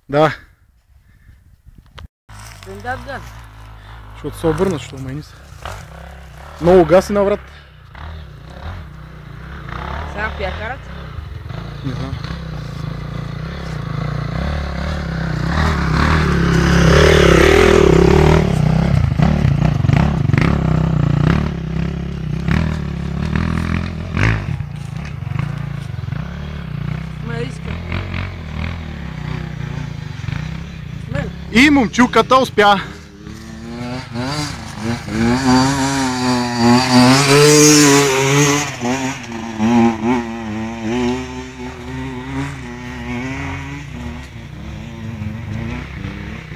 Да. Не дадат газ. Защото се обърна, защото майни са. Много газ и наврат. Сега пия карат? Не знам. И момчилката успя.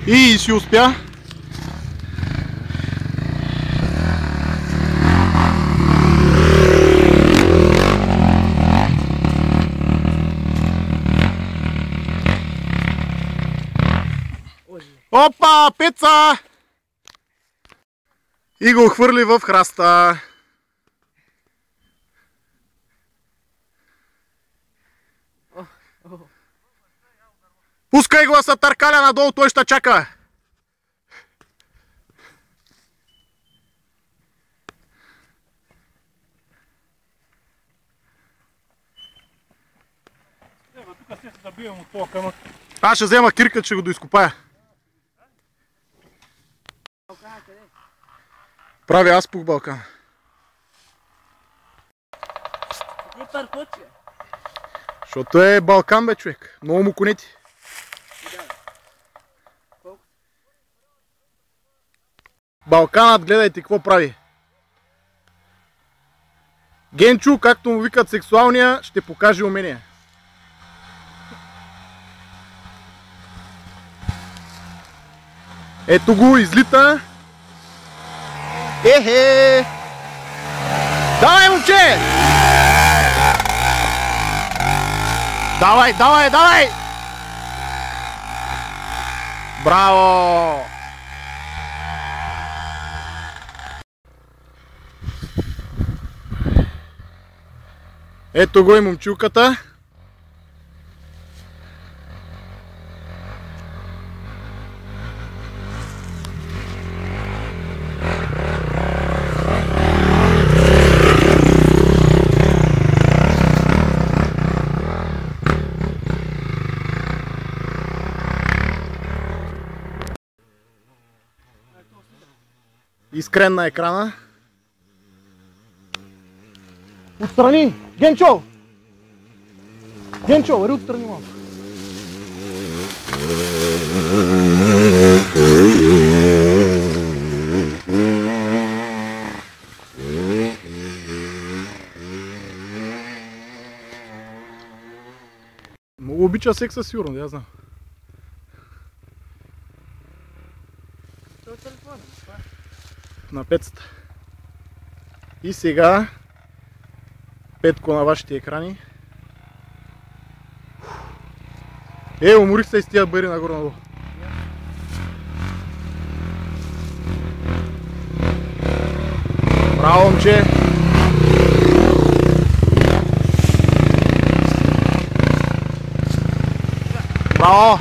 И си успя. Опа, пеца! И го хвърли в храста. Пускай го да се търкаля надолу, той ще чака. Аз ще взема кирка, че го доизкопая. Прави аз пух Балкан. Защото е Балкан, бе, човек. Много му конети. Балканът, гледайте какво прави. Генчо, както му викат сексуалния, ще покаже умения. Ето го, излита. Ехе! Давай, момче! Давай, давай, давай! Браво! Ето го и момчилката. Искрен на екрана. Отстрани! Генчо! Генчо, вари отстрани малко. Много обича секса, сигурно, да я знам. На пецата. И сега Петко на вашите екрани. Уморих се и с тия бари нагоре-надолу. Браво, момче! Браво!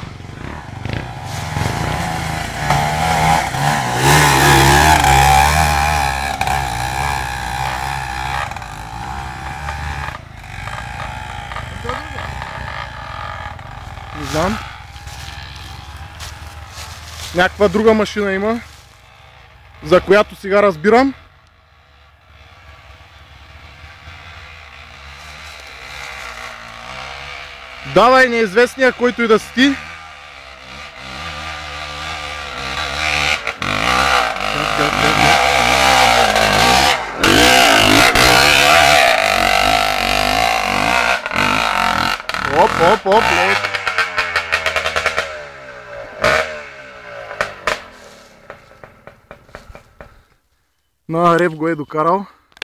Не знам. Някаква друга машина има, за която сега разбирам. Давай, неизвестния, който и да си ти. Оп, оп, оп, оп. На реп го е докарал.